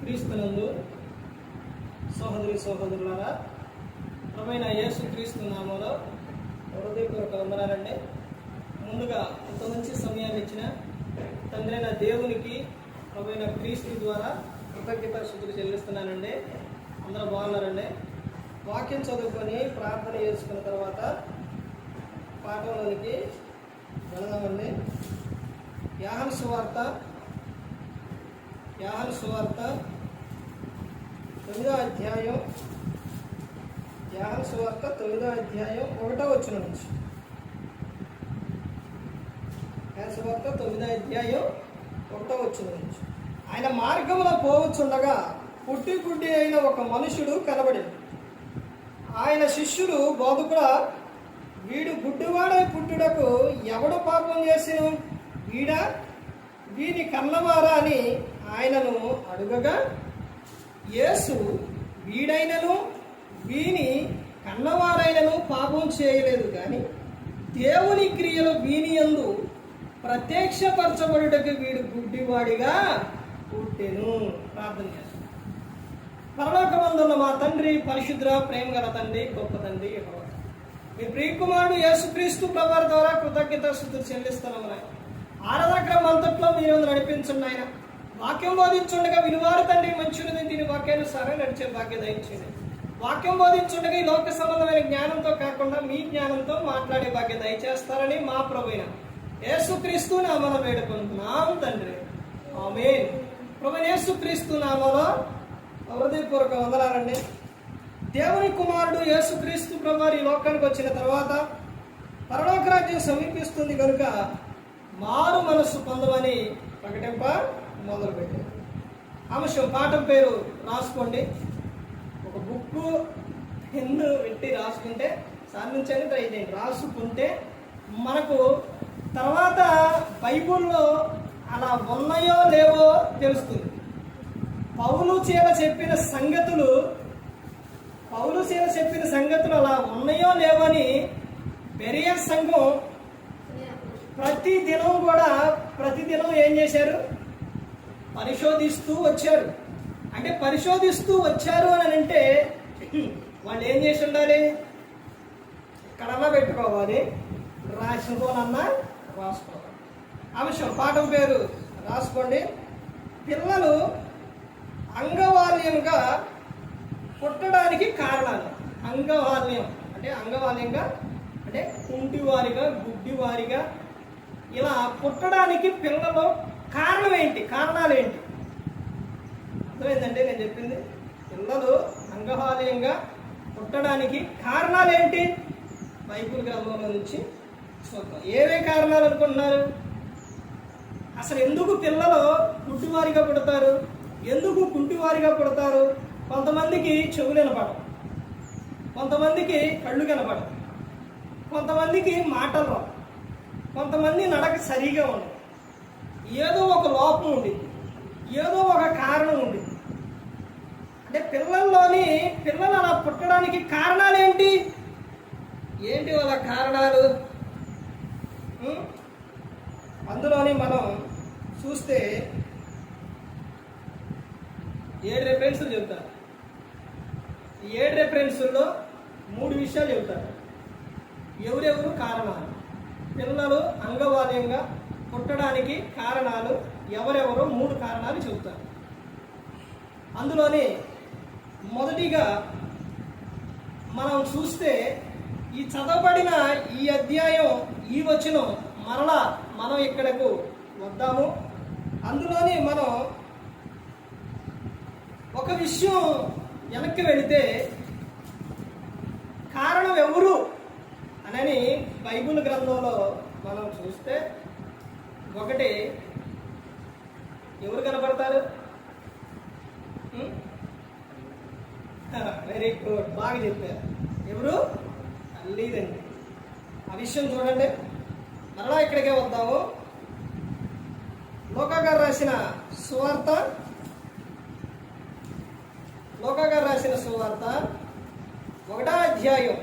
క్రీస్తునందు సహోదరి సహోదరులారా, ప్రభువైన యేసు క్రీస్తు నామములో హృదయపూర్వక వందనాలండి. ముందుగా ఇంత మంచి సమయాన్ని ఇచ్చిన తండ్రి అయిన దేవునికి ప్రభువైన క్రీస్తు ద్వారా కృతజ్ఞతాస్తుతులు చెల్లిస్తున్నానండి. అందరూ బాగున్నారండి. వాక్యం చదువుకొని ప్రార్థన చేసుకున్న తర్వాత పాఠంలోనికి వెళదామండి. యోహాను సువార్త 9వ అధ్యాయం 1వ వచనం నుంచి. యోహాను సువార్త 9వ అధ్యాయం 1వ వచనం నుంచి. ఆయన మార్గంలో పోవచ్చుండగా పుట్టి గుడ్డి అయిన ఒక మనుషుడు కనబడింది. ఆయన శిష్యుడు, బోధకుడా, వీడు గుడ్డివాడై పుట్టుటకు ఎవడు పాపం చేసిను, వీడా వీని కన్నవారా అని ఆయనను అడుగగా, యేసు, వీడైనను వీని కన్నవారైనను పాపం చేయలేదు, కానీ దేవుని క్రియలు వీని యందు ప్రత్యక్షపరచబడుటకు వీడు గుడ్డివాడిగా పుట్టెను. ప్రార్థన చేస్తాం. పరలోకమందున్న మా తండ్రి, పరిశుద్ర ప్రేమ గల తండ్రి, గొప్ప తండ్రి, యెహోవా, మీ ప్రియకుమారుడు యేసుక్రీస్తు ప్రభువారి ద్వారా కృతజ్ఞతాస్తుతులు చెల్లిస్తున్నాము. నాయన ఆరాధక్రమం అంతట్లో మీరు నడిపించండి. ఆయన వాక్యం బోధించుండగా విలువారు తండ్రి మంచిది దీని వాక్యానుసారం నడిచే భాగ్యం దయచేయండి. వాక్యం బోధించుండగా ఈ లోక సంబంధమైన జ్ఞానంతో కాకుండా మీ జ్ఞానంతో మాట్లాడే భాగ్యం దయచేస్తారని మా ప్రభువైన యేసుక్రీస్తు నామములో వేడుకుంటున్నాం తండ్రి, ఆమేన్. ప్రభువైన యేసుక్రీస్తు నామములో హృదయపూర్వక వందనాలండి. దేవుని కుమారుడు యేసుక్రీస్తు ప్రభువారు ఈ లోకానికి వచ్చిన తర్వాత పరలోక రాజ్యం సమీపిస్తుంది కనుక మారు మనస్సు పొందమని ప్రకటింప మొదలుపెట్టారు. అంశం పాఠం పేరు రాసుకోండి. ఒక బుక్ పెన్ను పెట్టి రాసుకుంటే సాధించండి, ట్రై చేయండి. రాసుకుంటే మనకు తర్వాత బైబుల్లో అలా ఉన్నాయో లేవో తెలుస్తుంది. పౌలు చీల చెప్పిన సంగతులు అలా ఉన్నాయో లేవో అని బెరియా సంఘం ప్రతిదినం ఏం చేశారు? పరిశోధిస్తూ వచ్చారు. అంటే పరిశోధిస్తూ వచ్చారు అని అంటే వాళ్ళు ఏం చేసి ఉండాలి? ఎక్కడన్నా పెట్టుకోవాలి, రాసుకోనన్నా రాసుకోవాలి. అంశం పాఠం పేరు రాసుకోండి. పిల్లలు అంగవాల్యంగా పుట్టడానికి కారణాలు. అంగవాల్యంగా అంటే కుంటివారిగా, గుడ్డివారిగా ఇలా పుట్టడానికి పిల్లలు కారణాలు ఏంటి? అర్థమైందంటే నేను చెప్పింది? పిల్లలు అంగవాల్యంగా పుట్టడానికి కారణాలు ఏంటి? బైబిల్ గ్రంథంలో నుంచి చూద్దాం. ఏవే కారణాలు అనుకుంటున్నారు? అసలు ఎందుకు పిల్లలు గుడ్డివారిగా పుడతారు? ఎందుకు కుంటివారిగా పుడతారు? కొంతమందికి చెవులు వినపడవు, కొంతమందికి కళ్ళు కనపడవు, కొంతమందికి మాటలు రావు, కొంతమంది నడక సరిగా ఉండదు. ఏదో ఒక లోపం ఉండింది, ఏదో ఒక కారణం ఉండింది. అంటే పిల్లలు అలా పుట్టడానికి కారణాలు ఏంటి వాళ్ళ కారణాలు? అందులోని మనం చూస్తే 7 రెఫరెన్సులు చెబుతారు. ఈ 7 రెఫరెన్సుల్లో 3 విషయాలు చెబుతారు. ఎవరెవరు కారణాలు, పిల్లలు అంగవాల్యంగా పుట్టడానికి కారణాలు ఎవరెవరో 3 కారణాలు చెబుతారు. అందులోని మొదటిగా మనం చూస్తే ఈ చదవబడిన ఈ అధ్యాయం, ఈ వచనం మరలా మనం ఇక్కడకు వద్దాము. అందులోని మనం ఒక విషయం వెనక్కి వెళితే కారణం ఎవరు అని బైబిల్ గ్రంథంలో మనం చూస్తే ఒకటి ఎవరు కనపడతారు? వెరీ గుడ్, బాగా చెప్పారు. ఎవరు? తల్లిదండ్రి. ఆ విషయం చూడండి. మరలా ఇక్కడికే వద్దాము. లూకా గారు రాసిన సువార్త 1వ అధ్యాయం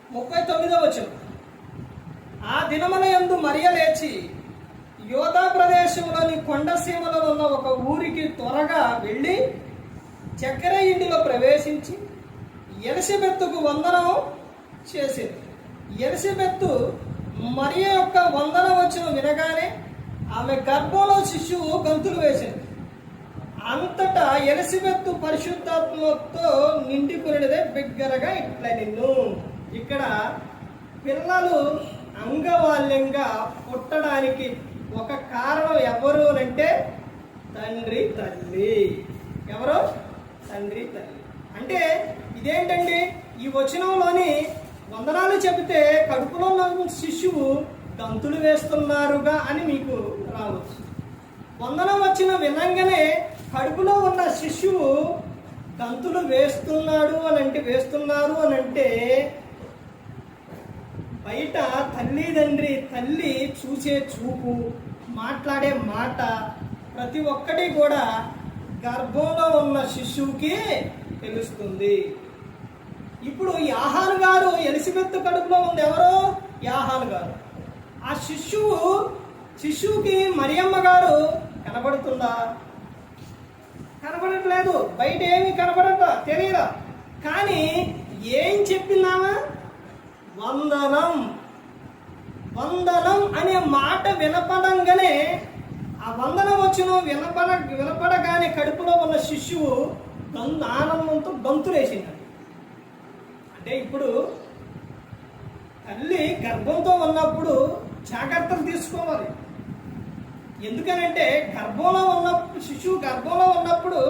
39వ వచనం. ఆ దినములయందు మరియ లేచి యోధా ప్రదేశంలోని కొండసీమలో ఉన్న ఒక ఊరికి త్వరగా వెళ్ళి చక్కెర ఇంటిలో ప్రవేశించి ఎలిసబెత్తుకు వందనం చేసింది. ఎలిసబెత్తు మరియ యొక్క వందన వచ్చిన వినగానే ఆమె గర్భంలో శిశువు గంతులు వేసింది. అంతటా ఎలిసబెత్తు పరిశుద్ధాత్మతో నిండుకునేదే బిగ్గరగా ఇట్లా నిన్ను. ఇక్కడ పిల్లలు అంగవాల్యంగా పుట్టడానికి ఒక కారణం ఎవరు అంటే తండ్రి తల్లి. ఎవరు? తండ్రి తల్లి. అంటే ఇదేంటండి, ఈ వచనంలోని వందనాలు చెబితే కడుపులో ఉన్న శిశువు గంతులు వేస్తున్నారుగా అని మీకు రావచ్చు. వందనం వచ్చిన వినంగానే కడుపులో ఉన్న శిశువు గంతులు వేస్తున్నారు అని అంటే బయట తల్లి చూసే చూపు, మాట్లాడే మాట ప్రతి ఒక్కటి కూడా గర్భంలో ఉన్న శిశువుకి తెలుస్తుంది. ఇప్పుడు యాహాను గారు ఎలిసబెత్ కడుపులో ఉంది. ఎవరో యాహాను గారు. ఆ శిశువుకి మరియమ్మ గారు కనబడుతుందా? కనబడట్లేదు. బయట ఏమి కనబడట తెలియదా? కానీ ఏం చెప్పిందామా? వందనం అనే మాట వినపడంగానే, ఆ వందనం వచ్చిన వినపడగానే కడుపులో ఉన్న శిశువు ఆనందంతో గంతులేసింది. అంటే ఇప్పుడు తల్లి గర్భంతో ఉన్నప్పుడు జాగ్రత్తలు తీసుకోవాలి. ఎందుకనంటే శిశువు గర్భంలో ఉన్నప్పుడు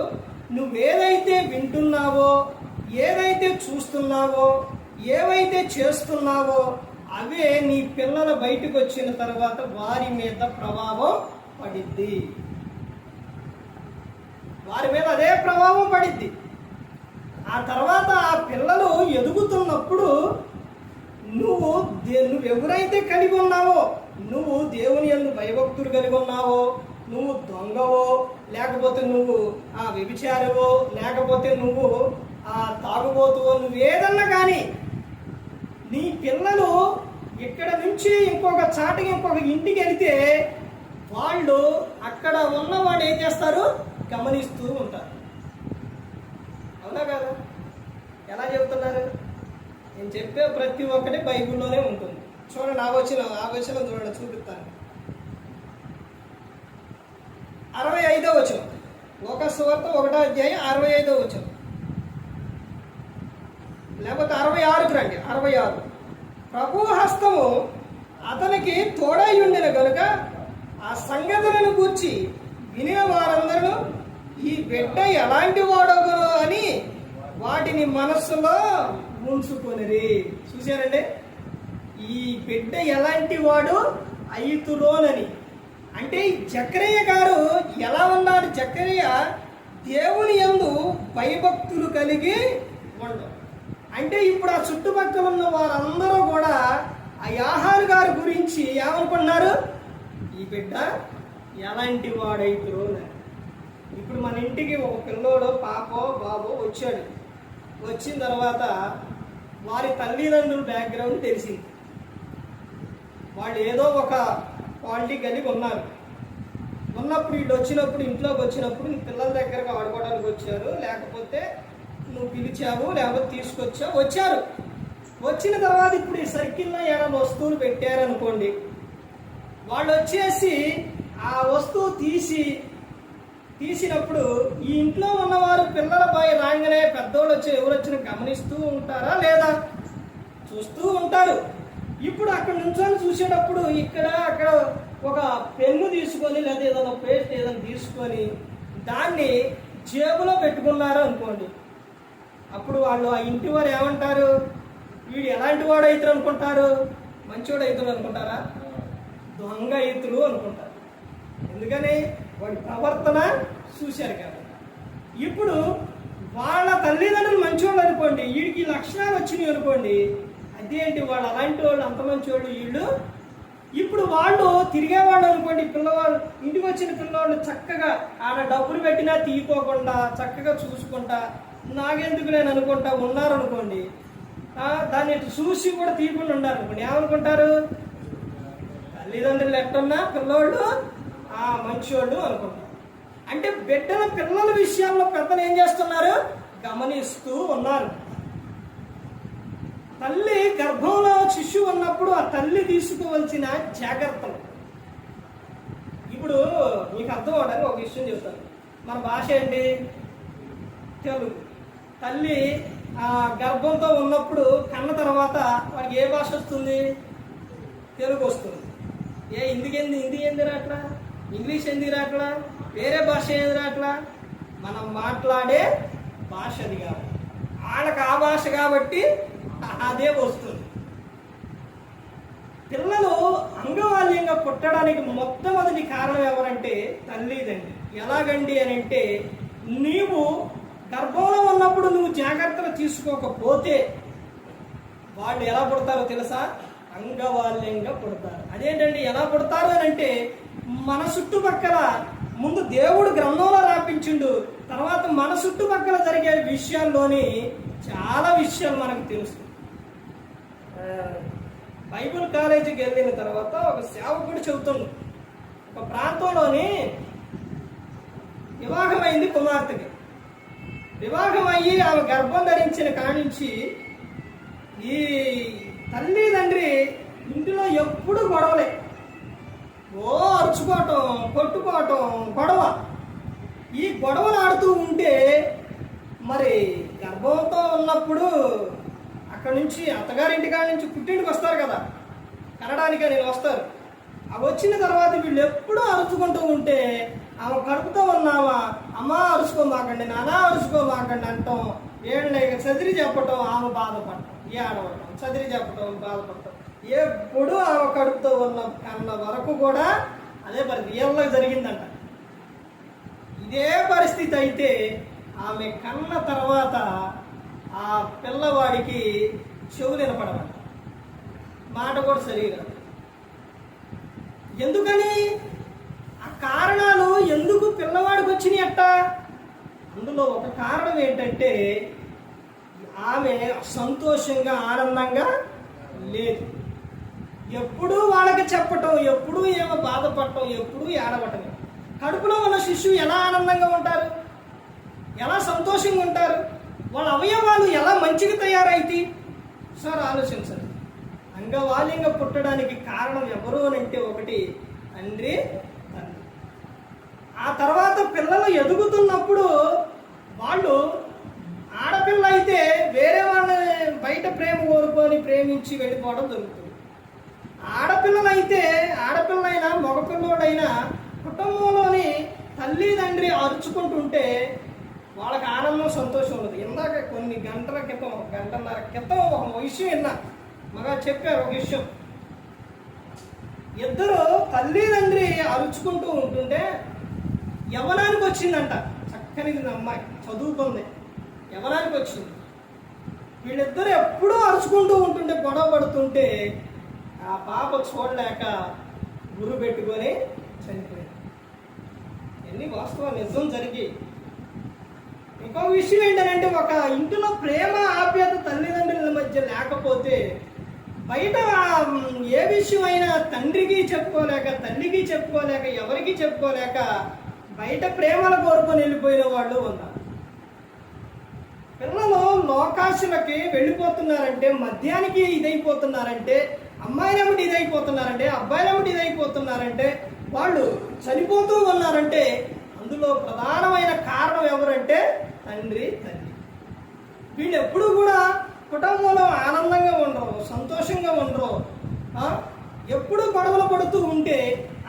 నువ్వేదైతే వింటున్నావో, ఏదైతే చూస్తున్నావో, ఏవైతే చేస్తున్నావో అవే నీ పిల్లల బయటకు వచ్చిన తర్వాత వారి మీద ప్రభావం పడిద్ది. వారి మీద అదే ప్రభావం పడిద్ది. ఆ తర్వాత ఆ పిల్లలు ఎదుగుతున్నప్పుడు నువ్వెవరైతే కలిగి ఉన్నావో, నువ్వు దేవుని యందు భయభక్తులు కలిగి ఉన్నావో, నువ్వు దొంగవో, లేకపోతే నువ్వు వ్యభిచారవో, లేకపోతే నువ్వు తాగుబోతువో, నువ్వు ఏదన్నా కానీ నీ పిల్లలు ఇక్కడ నుంచి ఇంకొక ఇంటికి వెళితే వాళ్ళు అక్కడ ఉన్నవాడు ఏం చేస్తారు? గమనిస్తూ ఉంటారు. అవునా కదా? ఎలా చెబుతున్నారు? నేను చెప్పే ప్రతి ఒక్కటి బైబిల్లోనే ఉంటుంది. చూడండి, ఆ వచనం చూడండి, చూపిస్తాను. 65వ వచనం, లూకా సువార్త 1వ అధ్యాయం 65వ వచనం, లేకపోతే 66కి రండి. 66. ప్రభు హస్తము అతనికి తోడై ఉండిన కనుక ఆ సంగతులను గూర్చి వినిన వారందరూ ఈ బిడ్డ ఎలాంటి వాడోగో అని వాటిని మనస్సులో ఉంచుకొనిరి. చూశారండి, ఈ బిడ్డ ఎలాంటి వాడు అయితులోనని. అంటే జకరియా గారు ఎలా ఉన్నారు? జకరియా దేవుని యందు భయభక్తులు కలిగి ఉండవు. అంటే ఇప్పుడు ఆ చుట్టుపక్కల ఉన్న వారందరూ కూడా ఆ యాహాను గారి గురించి ఏమనుకున్నారు? ఈ బిడ్డ ఎలాంటి వాడైతులోనని. ఇప్పుడు మన ఇంటికి ఒక పిల్లోడో పాపో బాబో వచ్చాడు. వచ్చిన తర్వాత వారి తల్లిదండ్రుల బ్యాక్గ్రౌండ్ తెలిసింది. వాళ్ళు ఏదో ఒక క్వాలిటీ కలిగి ఉన్నప్పుడు ఇంట్లోకి వచ్చినప్పుడు నీ పిల్లల దగ్గరకు ఆడుకోవడానికి వచ్చారు, లేకపోతే నువ్వు పిలిచావు, లేకపోతే తీసుకొచ్చావు, వచ్చారు. వచ్చిన తర్వాత ఇప్పుడు ఈ సర్కిల్లో ఏమైనా వస్తువులు పెట్టారనుకోండి, వాళ్ళు వచ్చేసి ఆ వస్తువు తీసినప్పుడు ఈ ఇంట్లో ఉన్నవారు పిల్లల పై రాగానే పెద్దోళ్ళు వచ్చి ఎవరు వచ్చినా గమనిస్తూ ఉంటారా లేదా? చూస్తూ ఉంటారు. ఇప్పుడు అక్కడ నుంచొని చూసేటప్పుడు అక్కడ ఒక పెన్ను తీసుకొని లేదా ఏదైనా పేస్ట్ ఏదైనా తీసుకొని దాన్ని జేబులో పెట్టుకున్నారు అనుకోండి, అప్పుడు వాళ్ళు ఆ ఇంటి వారు ఏమంటారు? వీడు ఎలాంటి వాడు అవుతారు అనుకుంటారు? మంచివాడు అవుతారు అనుకుంటారా? దొంగ అవుతులు అనుకుంటారు. ఎందుకని? వాడి ప్రవర్తన చూశారు కదా. ఇప్పుడు వాళ్ళ తల్లిదండ్రులు మంచివాళ్ళు అనుకోండి, వీడికి లక్షణాలు వచ్చినాయి అనుకోండి, అదేంటి వాళ్ళు అలాంటి వాళ్ళు, అంత మంచి వాళ్ళు వీళ్ళు. ఇప్పుడు వాళ్ళు తిరిగేవాళ్ళు అనుకోండి, పిల్లవాళ్ళు ఇంటికి వచ్చిన పిల్లవాళ్ళు చక్కగా ఆడ డబ్బులు పెట్టినా తీసుకోకుండా చక్కగా చూసుకుంటా, నాకెందుకు నేను అనుకుంటా ఉన్నారనుకోండి, దాన్ని చూసి కూడా తీయకుండా ఉన్నారు అనుకోండి, ఏమనుకుంటారు? తల్లిదండ్రులు ఎట్టున్నా పిల్లోళ్ళు మంచివాళ్ళు అనుకుంటారు. అంటే పిల్లల విషయాల్లో పెద్దలు ఏం చేస్తున్నారు? గమనిస్తూ ఉన్నారు. తల్లి గర్భంలో శిశువు ఉన్నప్పుడు ఆ తల్లి తీసుకోవాల్సిన జాగ్రత్తలు. ఇప్పుడు మీకు అర్థం అవడానికి ఒక విషయం చెప్తాను. మన భాష ఏంటి? తెలుగు. తల్లి గర్భంతో ఉన్నప్పుడు కన్న తర్వాత వాడికి ఏ భాష వస్తుంది? తెలుగు వస్తుంది. హిందీ ఏంది రాట్లా? ఇంగ్లీష్ ఎందుకు రాట్లా? వేరే భాష ఏది రాట్లా? మనం మాట్లాడే భాష అది కాబట్టి వాళ్ళకి ఆ భాష కాబట్టి అదే వస్తుంది. పిల్లలు అంగవాల్యంగా పుట్టడానికి మొట్టమొదటి కారణం ఎవరంటే తల్లిదండ్రి. ఎలాగండి అని అంటే, నీవు గర్భంలో ఉన్నప్పుడు నువ్వు జాగ్రత్తలు తీసుకోకపోతే వాళ్ళు ఎలా పుడతారో తెలుసా? అంగవాల్యంగా పుడతారు. అదేంటండి ఎలా పుడతారు అని అంటే, మన చుట్టుపక్కల ముందు దేవుడు గ్రంథంలో రాపించిండు, తర్వాత మన చుట్టుపక్కల జరిగే విషయాల్లోని చాలా విషయాలు మనకు తెలుస్తుంది. బైబిల్ కాలేజీకి వెళ్ళిన తర్వాత ఒక సేవకుడు చెబుతుండు, ఒక ప్రాంతంలోని వివాహమైంది కుమార్తెకి. వివాహం అయ్యి ఆమె గర్భం ధరించిన కానించి ఈ తల్లిదండ్రి ఇంటిలో ఎప్పుడు గొడవలే. అరుచుకోవటం, కొట్టుకోవటం, గొడవ. ఈ గొడవలు ఆడుతూ ఉంటే మరి గర్భంతో ఉన్నప్పుడు అక్కడి నుంచి అత్తగారింటికాడ నుంచి పుట్టింటికి వస్తారు కదా, కనడానికే నేను వస్తారు. అవి వచ్చిన తర్వాత వీళ్ళు ఎప్పుడూ అరుచుకుంటూ ఉంటే ఆమె కడుపుతో ఉన్నామా, అమ్మ అరుచుకోమాకండి, నాన్న అరుచుకోమాకండి అంటాం. ఏళ్ళ చదిరి చెప్పటం, ఆమె బాధపడటం, ఏడవటం, చదిరి చెప్పటం, బాధపడటం. ఎప్పుడు ఆమె కడుపుతో ఉన్న వరకు కూడా అదే పరిస్థితి ఏళ్ళకి జరిగిందంట. ఇదే పరిస్థితి అయితే ఆమె కన్న తర్వాత ఆ పిల్లవాడికి చెవులు వినపడమంట, మాట కూడా సరిగా. ఎందుకని? ఆ కారణాలు ఎందుకు పిల్లవాడికి వచ్చినాయి అట్ట? అందులో ఒక కారణం ఏంటంటే, ఆమె సంతోషంగా ఆనందంగా లేదు. ఎప్పుడూ వాళ్ళకి చెప్పటం, ఎప్పుడూ ఏమో బాధపడటం, ఎప్పుడూ ఏడవటం. కడుపులో ఉన్న శిశువు ఎలా ఆనందంగా ఉంటారు, ఎలా సంతోషంగా ఉంటారు, వాళ్ళ అవయవాలు ఎలా మంచిగా తయారైతే సార్ ఆలోచించండి. అంగవాల్యంగా పుట్టడానికి కారణం ఎవరు అని అంటే, ఒకటి తండ్రి, తల్లి. ఆ తర్వాత పిల్లలు ఎదుగుతున్నప్పుడు వాళ్ళు ఆడపిల్ల అయితే వేరే వాళ్ళని బయట ప్రేమ కోరుకొని ప్రేమించి వెళ్ళిపోవడం జరుగుతుంది. ఆడపిల్లలైతే ఆడపిల్లైనా మగపిల్లోడైనా కుటుంబంలోని తల్లిదండ్రి అరుచుకుంటుంటే వాళ్ళకి ఆనందం, సంతోషం ఉండదు. ఇందాక కొన్ని గంటల క్రితం, గంటన్నర క్రితం ఒక విషయం విన్నా, మగ చెప్పారు ఒక విషయం. ఇద్దరు తల్లిదండ్రి అరుచుకుంటూ ఉంటుంటే యవ్వనానికి వచ్చిందంట. చక్కని అమ్మాయి, చదువుకుంది, యవ్వనానికి వచ్చింది. వీళ్ళిద్దరు ఎప్పుడూ అరుచుకుంటూ ఉంటుంటే, గొడవ పడుతుంటే ఆ పాప చూడలేక గురు పెట్టుకొని చనిపోయింది. ఎన్ని వాస్తవాలు నిజం జరిగి. ఇంకో విషయం ఏంటంటే, ఒక ఇంటిలో ప్రేమ ఆప్యాయత తల్లిదండ్రుల మధ్య లేకపోతే బయట ఏ విషయమైనా తండ్రికి చెప్పుకోలేక, తల్లికి చెప్పుకోలేక, ఎవరికి చెప్పుకోలేక బయట ప్రేమల కోరుకొని వెళ్ళిపోయిన వాళ్ళు ఉన్నారు. పిల్లలు లోకాశలకి వెళ్ళిపోతున్నారంటే, మద్యానికి ఇదైపోతున్నారంటే, అమ్మాయిలమ్మటి ఇదైపోతున్నారంటే, అబ్బాయిలమ్మటి ఇదైపోతున్నారంటే, వాళ్ళు చనిపోతూ ఉన్నారంటే అందులో ప్రధానమైన కారణం ఎవరంటే తండ్రి, తల్లి. వీళ్ళు ఎప్పుడు కూడా కుటుంబంలో ఆనందంగా ఉండరు, సంతోషంగా ఉండరు. ఎప్పుడు గొడవలు పడుతూ ఉంటే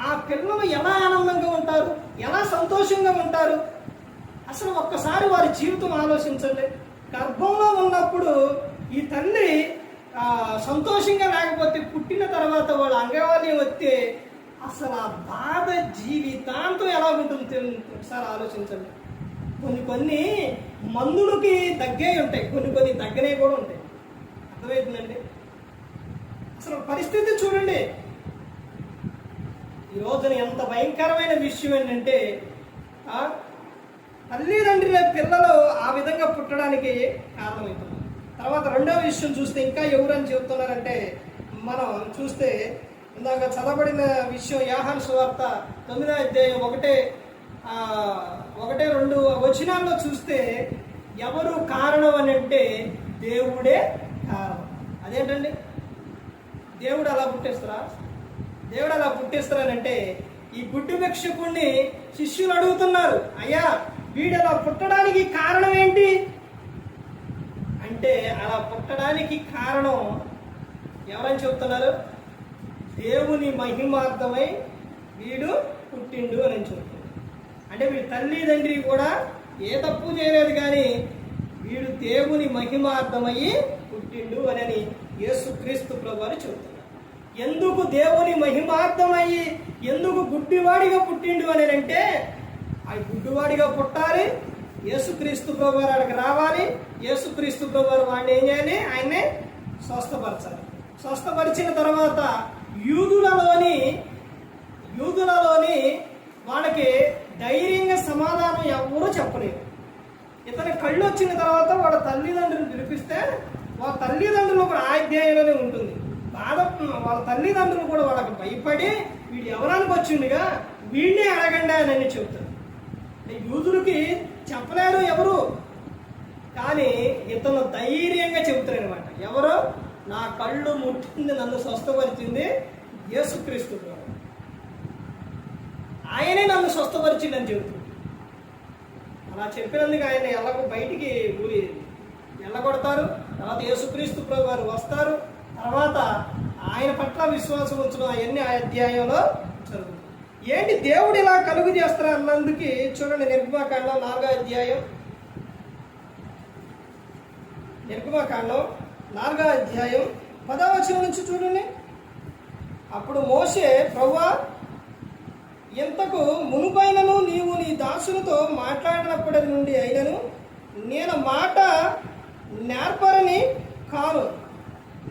ఆ పిల్లలు ఎలా ఆనందంగా ఉంటారు, ఎలా సంతోషంగా ఉంటారు? అసలు ఒక్కసారి వారి జీవితం ఆలోచించండి. గర్భంలో ఉన్నప్పుడు ఈ తల్లి సంతోషంగా లేకపోతే, పుట్టిన తర్వాత వాళ్ళు అంగవాల్యం వస్తే అసలు ఆ బాధ జీవితాంతం ఎలా ఉంటుంది ఒకసారి ఆలోచించండి. కొన్ని మందులకి తగ్గే ఉంటాయి, కొన్ని తగ్గనే కూడా ఉంటాయి. అర్థమవుతుందండి? అసలు పరిస్థితి చూడండి. ఈ రోజున ఎంత భయంకరమైన విషయం ఏంటంటే, తల్లిదండ్రుల పిల్లలు ఆ విధంగా పుట్టడానికి కారణమవుతుంది. తర్వాత రెండవ విషయం చూస్తే ఇంకా ఎవరని చెబుతున్నారంటే, మనం చూస్తే ఇందాక చదవబడిన విషయం యోహాను సువార్త 9వ అధ్యాయం 1-2 వచనాల్లో చూస్తే ఎవరు కారణం అని అంటే దేవుడే కారణం. అదేంటండి, దేవుడు అలా పుట్టిస్తారనంటే ఈ గుడ్డి భిక్షకుణ్ణి శిష్యులు అడుగుతున్నారు, అయ్యా వీడు అలా పుట్టడానికి కారణం ఏంటి అంటే, అలా పుట్టడానికి కారణం ఎవరని చెప్తున్నారు? దేవుని మహిమార్థమై వీడు పుట్టిండు అని చెప్తున్నారు. అంటే వీడి తల్లిదండ్రి కూడా ఏ తప్పు చేయలేదు, కానీ వీడు దేవుని మహిమార్థమయ్యి పుట్టిండు అని యేసుక్రీస్తు ప్రభువారు చెబుతున్నారు. ఎందుకు దేవుని మహిమార్థమయ్యి ఎందుకు గుడ్డివాడిగా పుట్టిండు అని అంటే, ఆ గుడ్డివాడిగా పుట్టాలి, యేసుక్రీస్తు ప్రభువారు అక్కడికి రావాలి, యేసుక్రీస్తు ప్రభువారు వాడిని ఏం చేయాలి? ఆయన్నే స్వస్థపరచాలి. స్వస్థపరిచిన తర్వాత యూదులలోని వాళ్ళకి ధైర్యంగా సమాధానం ఎవరూ చెప్పలేరు. ఇతని కళ్ళు వచ్చిన తర్వాత వాళ్ళ తల్లిదండ్రులు పిలిపిస్తే వాళ్ళ తల్లిదండ్రులు కూడా ఆ అధ్యాయంలోనే ఉంటుంది. వాళ్ళ తల్లిదండ్రులు కూడా వాళ్ళకి భయపడి వీడు ఎవరానికి వచ్చిండుగా వీడినే అడగండి అని చెబుతారు. యూదులకి చెప్పలేరు ఎవరు, కానీ ఇతను ధైర్యంగా చెబుతారు అనమాట. ఎవరు? నా కళ్ళు ముట్టింది, నన్ను స్వస్థపరిచింది యేసుక్రీస్తు ప్రభువు, ఆయనే నన్ను స్వస్థపరిచిందని చెబుతుంది. అలా చెప్పినందుకు ఆయన బయటికి వెళ్ళగొడతారు. తర్వాత యేసుక్రీస్తు ప్రభు వారు వస్తారు. తర్వాత ఆయన పట్ల విశ్వాసం ఉంచడం అవన్నీ ఆ అధ్యాయంలో జరుగుతుంది. ఏంటి దేవుడు ఇలా కలుగు చేస్తారు అన్నందుకు చూడండి, నిర్గమకాండం 4వ అధ్యాయం 10వ వచనం నుంచి చూడండి. అప్పుడు మోషే, ప్రభువా, ఇంతకు మునుపైనను నీవు నీ దాసులతో మాట్లాడినప్పటి నుండి అయినను నేను మాట నేర్పరని కాను,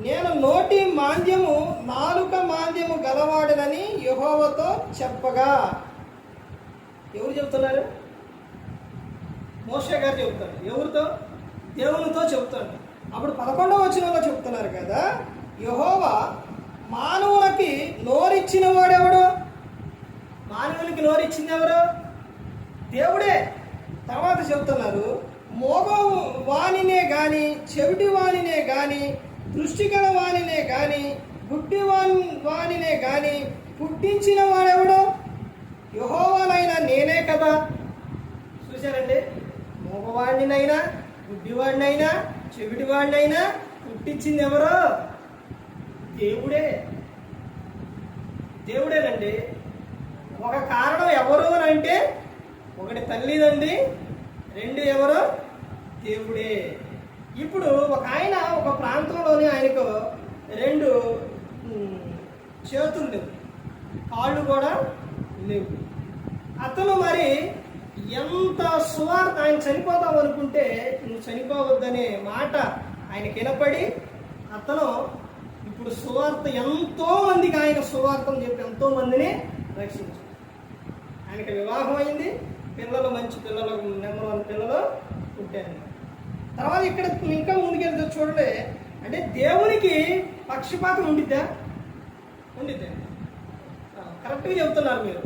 నేను నోటి మాంద్యము నాలుక మాంద్యము గలవాడనని యెహోవాతో చెప్పగా. ఎవరు చెబుతున్నారు? మోషే గారు చెబుతారు. ఎవరితో? దేవునితో చెబుతాడు. అప్పుడు 11వ వచనంలో చెబుతున్నారు కదా, యెహోవా మానవులకి నోరిచ్చిన వాడెవడు? మానవునికి నోరిచ్చింది ఎవరు? దేవుడే. తర్వాత చెబుతున్నారు, మోగ వాణినే గాని, చెవిటి వాణినే గాని, దృష్టి గల వాణినే గాని, గుడ్డి వాణినే గాని పుట్టించిన వాడెవడు? యెహోవానైనా నేనే కదా. చూశారండి, మోగవాడినైనా, గుడ్డివాడినైనా, చెవిటివాడినైనా పుట్టించింది ఎవరో? దేవుడేనండి. ఒక కారణం ఎవరు అని అంటే, ఒకటి తల్లిదండ్రి, 2 ఎవరు? దేవుడే. ఇప్పుడు ఒక ప్రాంతంలోని ఆయనకు 2 చేతులు లేవు, కాళ్ళు కూడా లేవు. అతను మరి ఎంత సువార్త, ఆయన చనిపోతాం అనుకుంటే నువ్వు చనిపోవద్దనే మాట ఆయనకి వినపడి అతను ఇప్పుడు సువార్త ఎంతో మందికి ఆయన సువార్తను చెప్పి ఎంతో మందిని రక్షించాడు. ఆయనకి వివాహం అయింది, మంచి పిల్లలు, నెంబర్ 1 పిల్లలు పుట్టారు. తర్వాత ఇక్కడ ఇంకా ముందుకెళ్తే చూడండి, అంటే దేవునికి పక్షపాతం ఉండిద్దా? కరెక్ట్గా చెబుతున్నారు మీరు.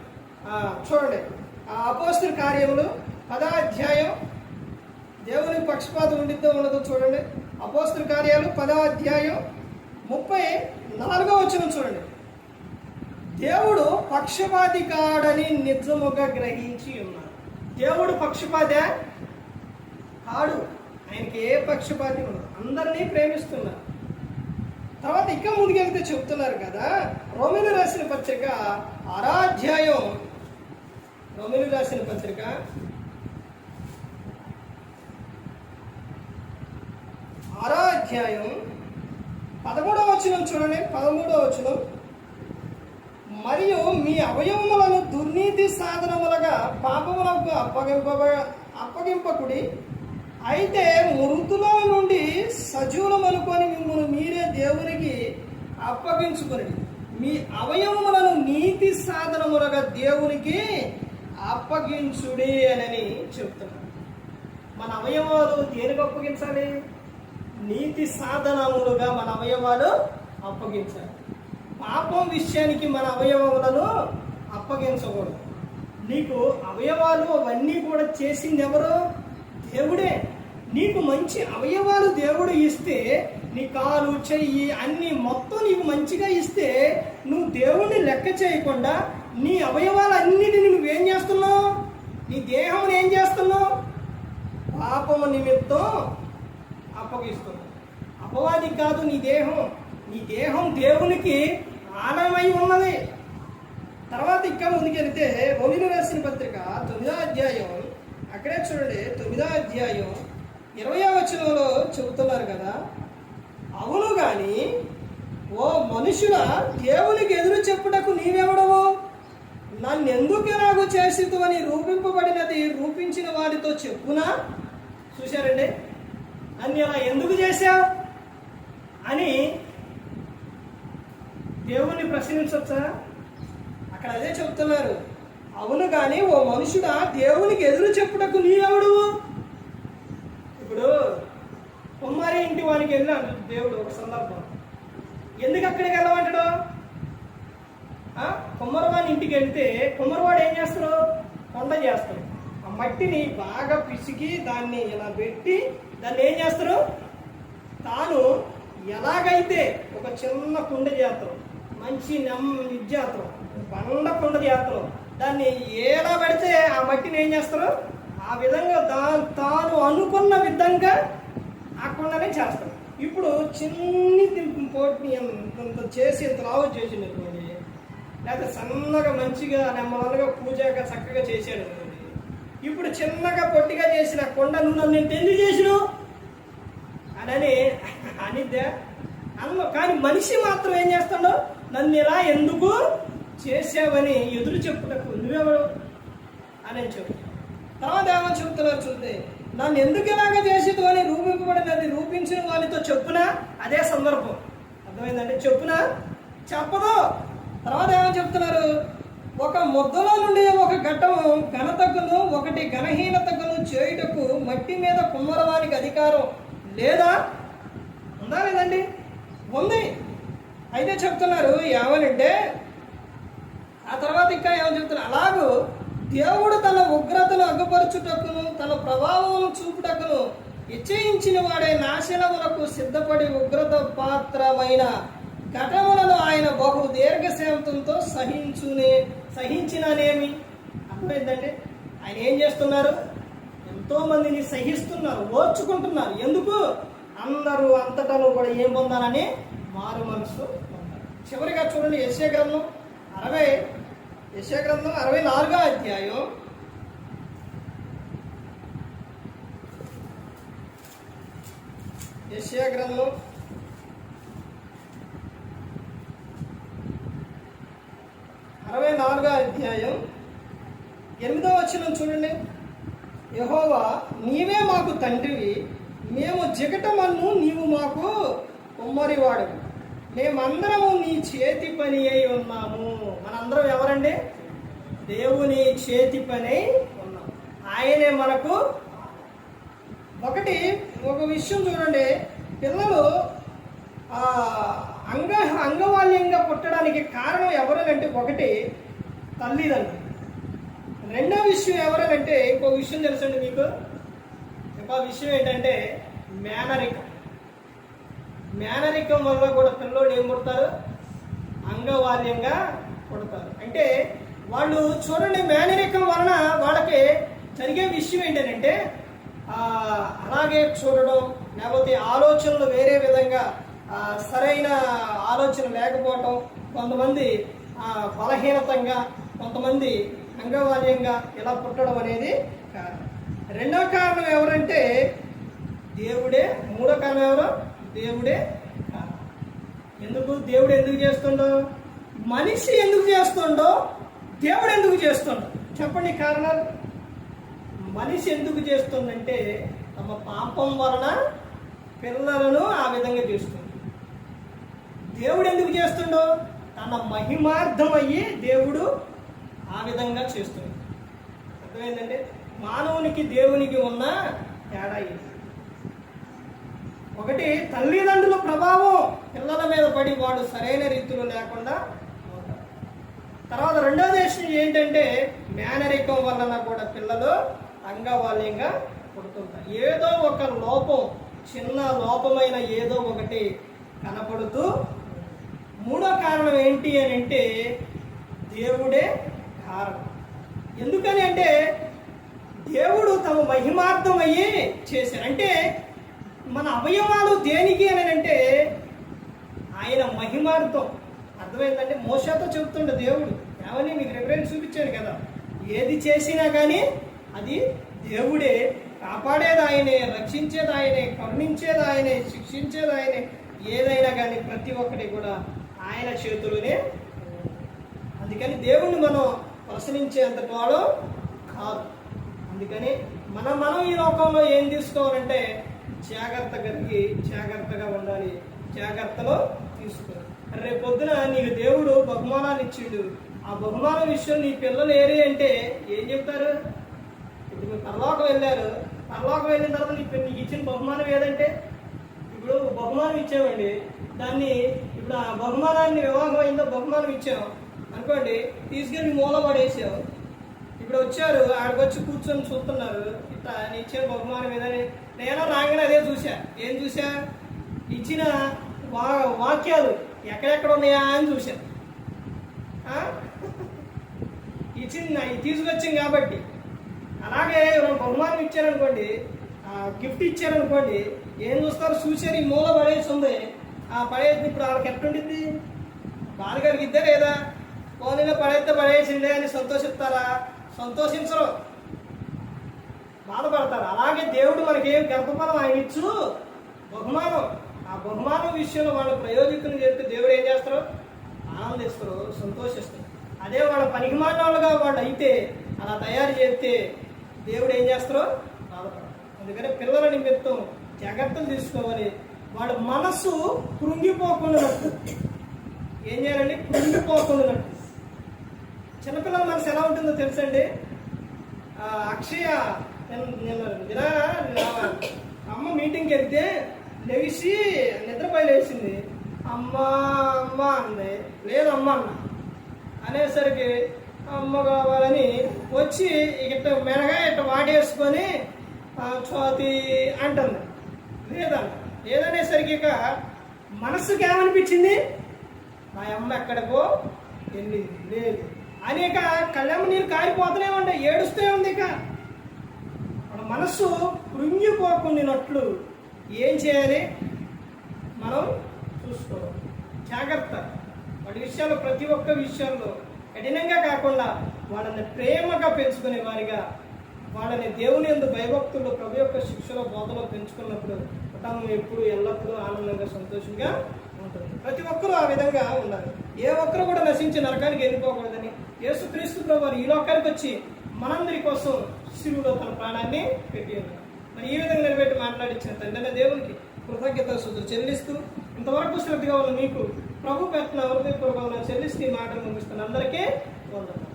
చూడండి, అపోస్తలుల కార్యములు 10వ అధ్యాయం, దేవునికి పక్షపాతం ఉండిద్దో ఉండదో చూడండి. అపోస్తలుల కార్యాలు 10వ అధ్యాయం 34వ వచనం చూడండి. దేవుడు పక్షపాతి కాడని నిజముగా గ్రహించి ఉన్నారు. దేవుడు పక్షపాతే కాడు, ఆయనకి ఏ పక్షపాతి ఉండదు, అందరినీ ప్రేమిస్తున్నారు. తర్వాత ఇంకా ముందుకెళ్తే చెప్తున్నారు కదా, రోమీయులకు రాసిన పత్రిక 6వ అధ్యాయం, రోమీయులకు రాసిన పత్రిక 6వ అధ్యాయం 13వ వచనం చూడండి. 13వ వచనం, మరియు మీ అవయవములను దుర్నీతి సాధనములుగా పాపములకు అప్పగింపకుడి, అయితే మృతుల నుండి సజీవులమనుకొని మిమ్మల్ని మీరే దేవునికి అప్పగించుకొని మీ అవయవములను నీతి సాధనములుగా దేవునికి అప్పగించుడి అని చెప్తున్నారు. మన అవయవాలు దేనికి అప్పగించాలి? నీతి సాధనములుగా మన అవయవాలు అప్పగించాలి. పాపం విషయానికి మన అవయవములను అప్పగించకూడదు. నీకు అవయవాలు అవన్నీ కూడా చేసింది ఎవరు? దేవుడే. నీకు మంచి అవయవాలు దేవుడు ఇస్తే, నీ కాలు చెయ్యి అన్నీ మొత్తం నీకు మంచిగా ఇస్తే, నువ్వు దేవుణ్ణి లెక్క చేయకుండా నీ అవయవాలన్నిటిని నువ్వేం చేస్తున్నావు? నీ దేహం ఏం చేస్తున్నావు? పాపము నిమిత్తం అప్పగిస్తున్నావు. అపవాది కాదు నీ దేహం. నీ దేహం దేవునికి ఆలయమై ఉన్నది. తర్వాత ఇంకా ముందుకెళ్తే రోమిలు రాసిన పత్రిక 9వ అధ్యాయం, అక్కడే చూడండి 9వ అధ్యాయం 20వ వచనంలో చెబుతున్నారు కదా, అవును గాని ఓ మనుషుల దేవునికి ఎదురు చెప్పుటకు నీవెవడవు? నన్నెందుకు ఎలాగో చేసితు అని రూపింపబడినది రూపించిన వారితో చెప్పునా? చూశారండి, అన్ని అలా ఎందుకు చేశావు అని దేవుణ్ణి ప్రశ్నించవచ్చా? అక్కడ అదే చెప్తున్నారు. అవును కానీ ఓ మనుషుడా దేవునికి ఎదురు చెప్పుటకు నీవెవడు? ఇప్పుడు కుమ్మరి ఇంటి వానికి వెళ్ళాడు దేవుడు ఒక సందర్భం. ఎందుకు అక్కడికి వెళ్ళమంటాడు? కుమ్మరవాని ఇంటికి వెళ్తే కుమ్మరవాడు ఏం చేస్తాడు? కొండ చేస్తాడు. ఆ మట్టిని బాగా పిసికి దాన్ని ఇలా పెట్టి దాన్ని ఏం చేస్తారు? తాను ఎలాగైతే ఒక చిన్న కుండ చేస్తారు, మంచి చేస్తారు, బండ కుండ చేస్తారు, దాన్ని ఎలా పెడితే ఆ మట్టిని ఏం చేస్తారు? ఆ విధంగా తాను అనుకున్న విధంగా ఆ కుండనే చేస్తారు. ఇప్పుడు చిన్ని పోటీని ఇంత చేసి ఇంత లావు చేసింది అనుకోండి, లేకపోతే సన్నగా మంచిగా నెమ్మదిగా పూజగా చక్కగా చేసాడు అనుకోండి, ఇప్పుడు చిన్నగా పొట్టిగా చేసిన కొండ నువ్వు నన్ను ఎందుకు చేసినావు అని అనిద్దా? కానీ మనిషి మాత్రం ఏం చేస్తాడో, నన్ను ఇలా ఎందుకు చేసావని ఎదురు చెప్పుటకు నువ్వెవరు అని చెప్పు. తర్వాత ఏమని చెప్తున్నారు చూస్తే, నన్ను ఎందుకు ఇలాగ చేసేది అని రూపింపబడినది రూపించిన వాళ్ళతో చెప్పునా? అదే సందర్భం. అర్థమైందంటే చెప్పునా? చెప్పదు. తర్వాత ఏమని చెప్తున్నారు? ఒక ముద్దలో నుండి ఒక ఘట్టము ఘనతకును ఒకటి ఘనహీనతకును చేయుటకు మట్టి మీద కుమ్మరవానికి అధికారం లేదా? ఉందా లేదండి? ఉంది. అయితే చెప్తున్నారు ఏమనంటే, ఆ తర్వాత ఇంకా ఏమని చెప్తున్నారు? అలాగూ దేవుడు తన ఉగ్రతను అగ్గుపరచుటకును తన ప్రభావం చూపుటకును నిశ్చయించిన వాడే నాశనములకు సిద్ధపడి ఉగ్రత పాత్రమైన ఘటములను ఆయన బహు దీర్ఘశాంతంతో సహించిననేమి. అర్థమైందండి? ఆయన ఏం చేస్తున్నారు? ఎంతో మందిని సహిస్తున్నారు, ఓర్చుకుంటున్నారు. ఎందుకు? అందరూ అంతటాను కూడా ఏం పొందాలని? మారు మనసు పొందారు. చివరిగా చూడండి, యెషయా గ్రంథం 64వ అధ్యాయం 64వ అధ్యాయం 8వ వచనం చూడండి. యెహోవా నీవే మాకు తండ్రివి, మేము జిగటమన్ను, నీవు మాకు కుమ్మరివాడు, మేమందరము నీ చేతి పని అయి ఉన్నాము. మనందరం ఎవరండి? దేవుని చేతి పని అయి ఉన్నాం. ఆయనే మనకు. ఒక విషయం చూడండి, పిల్లలు అంగవాల్యంగా పుట్టడానికి కారణం ఎవరనంటే, ఒకటి తల్లిదండ్రులు. రెండో విషయం ఎవరనంటే, ఇంకో విషయం తెలుసండి మీకు? ఇంకో విషయం ఏంటంటే మేనరికం వల్ల కూడా పిల్లోడు ఏం పుడతారు? అంగవాల్యంగా పుడతారు. అంటే వాళ్ళు చూడండి, మేనరికం వలన వాళ్ళకి జరిగే విషయం ఏంటంటే, అలాగే చూడడం, లేకపోతే ఆలోచనలు వేరే విధంగా సరైన ఆలోచన లేకపోవటం, కొంతమంది బలహీనతంగా, కొంతమంది అంగవాల్యంగా ఇలా పుట్టడం అనేది కారణం. రెండో కారణం ఎవరంటే దేవుడే. మూడో కారణం ఎవరు? దేవుడే కారణం. ఎందుకు? దేవుడు ఎందుకు చేస్తుండో, మనిషి ఎందుకు చేస్తుండో, దేవుడు ఎందుకు చేస్తుండో చెప్పండి కారణాలు. మనిషి ఎందుకు చేస్తుందంటే తమ పాపం వలన పిల్లలను ఆ విధంగా చేస్తుంది. దేవుడు ఎందుకు చేస్తుండో, తన మహిమార్థమయ్యి దేవుడు ఆ విధంగా చేస్తుంది. అర్థమైందంటే మానవునికి దేవునికి ఉన్న తేడా ఇది. ఒకటి, తల్లిదండ్రుల ప్రభావం పిల్లల మీద పడి వాడు సరైన రీతిలో లేకుండా ఉంటారు. తర్వాత రెండవ విషయం ఏంటంటే, మేనరికం వలన కూడా పిల్లలు అంగవాల్యంగా పుడుతుంటారు. ఏదో ఒక లోపం, చిన్న లోపమైన ఏదో ఒకటి కనపడుతూ. మూడో కారణం ఏంటి అని అంటే, దేవుడే కారణం. ఎందుకని అంటే, దేవుడు తమ మహిమార్థం అయ్యి చేశారు. అంటే మన అవయవాలు దేనికి అని అంటే ఆయన మహిమార్థం. అర్థమైందంటే, మోషతో చెబుతుండే దేవుడు ఏమని, మీకు రిఫరెన్స్ చూపించాను కదా, ఏది చేసినా కానీ అది దేవుడే. కాపాడేది ఆయనే, రక్షించేది ఆయనే, కరుణించేది ఆయనే, శిక్షించేది ఆయనే. ఏదైనా కానీ ప్రతి ఒక్కటి కూడా ఆయన చేతులోనే. అందుకని దేవుణ్ణి మనం ప్రశ్నించేంతటి వాడు కాదు. అందుకని మనం ఈ లోకంలో ఏం తీసుకోవాలంటే జాగ్రత్తగా ఉండాలి, జాగ్రత్తలో తీసుకోవాలి. రేపు పొద్దున నీకు దేవుడు బహుమానాన్ని ఇచ్చిండు, ఆ బహుమానం విషయం నీ పిల్లలు ఏరి అంటే ఏం చెప్తారు? ఇప్పుడు మీరు పరలోకం వెళ్ళారు, పరలోకం వెళ్ళిన తర్వాత నీకు ఇచ్చిన బహుమానం ఏదంటే, ఇప్పుడు బహుమానం ఇచ్చామండి, దాన్ని ఇప్పుడు ఆ బహుమానాన్ని వివాహం అయిందో బహుమానం ఇచ్చాం అనుకోండి, తీసుకెళ్ళి మూల పడేసాం. ఇప్పుడు వచ్చారు, ఆడికి వచ్చి కూర్చొని చూస్తున్నారు, ఇట్లా ఇచ్చిన బహుమానం ఏదని. నేను రాగానే అదే చూసా. ఏం చూసా? ఇచ్చిన వాక్యాలు ఎక్కడెక్కడ ఉన్నాయా అని చూసా. ఇచ్చింది తీసుకొచ్చాం కాబట్టి. అలాగే బహుమానం ఇచ్చారనుకోండి, గిఫ్ట్ ఇచ్చారనుకోండి, ఏం చూస్తారు? చూసారు, ఈ మూల పడేసి ఉంది, పడేసి ఇప్పుడు వాళ్ళకి ఎట్టుండిద్ది? బాధ కలిగిద్దా లేదా? పోనీలో పడేసిందే అని సంతోషిస్తారా? సంతోషించరు, బాధపడతారు. అలాగే దేవుడు మనకి ఏం గర్భఫలం ఆయన ఇచ్చు బహుమానం. ఆ బహుమానం విషయంలో వాళ్ళు ప్రయోజకులు చేస్తే దేవుడు ఏం చేస్తారు? ఆనందిస్తారు, సంతోషిస్తారు. అదే వాళ్ళ పనికిమాలినోళ్ళుగా వాళ్ళు అయితే, అలా తయారు చేస్తే దేవుడు ఏం చేస్తారో బాధపడతారు. అందుకని పిల్లల నిమిత్తం జాగ్రత్తలు తీసుకోవాలి. వాళ్ళ మనస్సు కృంగిపోకుండా ఏం చేయాలండి? కృంగిపోకుండా. చిన్నపిల్లల మనసు ఎలా ఉంటుందో తెలుసండి. అక్షయ నిన్న అమ్మ మీటింగ్కి వెళ్తే లేచి నిద్రపోయి లేచింది. అమ్మ అమ్మ అంది. లేదు అమ్మ అన్న అనేసరికి అమ్మ కావాలని వచ్చి ఇట్ట మెడగా ఇట్ట వాడేసుకొని చోతి అంటుంది. లేదనేసరికి ఇక మనస్సుకి ఏమనిపించింది? మా అమ్మ ఎక్కడికో వెళ్ళింది లేదు అని ఇక కళ్ళమ్మ నీరు కారిపోతూనే ఉండే, ఏడుస్తూనే ఉంది. ఇక మన మనస్సు కృంగిపోకుండానట్లు ఏం చేయాలి? మనం చూసుకోవాలి, జాగ్రత్త. వాటి విషయాలు ప్రతి ఒక్క విషయంలో కఠినంగా కాకుండా వాళ్ళని ప్రేమగా పెంచుకునే వారిగా, వాళ్ళని దేవుని యందు భయభక్తుల్లో ప్రభు యొక్క శిక్షలో బోధలో పెంచుకున్నప్పుడు కుటుంబం ఎప్పుడు ఎల్లప్పుడూ ఆనందంగా సంతోషంగా ఉంటుంది. ప్రతి ఒక్కరూ ఆ విధంగా ఉండాలి. ఏ ఒక్కరు కూడా నశించి నరకానికి వెళ్ళిపోకూడదని యేసుక్రీస్తు ప్రభువు ఈ లోకానికి వచ్చి మనందరి కోసం శిలువలో తన ప్రాణాన్ని పెట్టి ఉన్నారు. మరి ఈ విధంగా నిలబెట్టి మాట్లాడించిన తండ్రి దేవునికి కృతజ్ఞతలు చెల్లిస్తూ, ఇంతవరకు శ్రద్ధగా ఉన్న మీకు ప్రభు పెట్టిన హృదయపూర్వకంగా చెల్లిస్తూ ఈ మాటలు ముగిస్తున్న అందరికీ వందనాలు.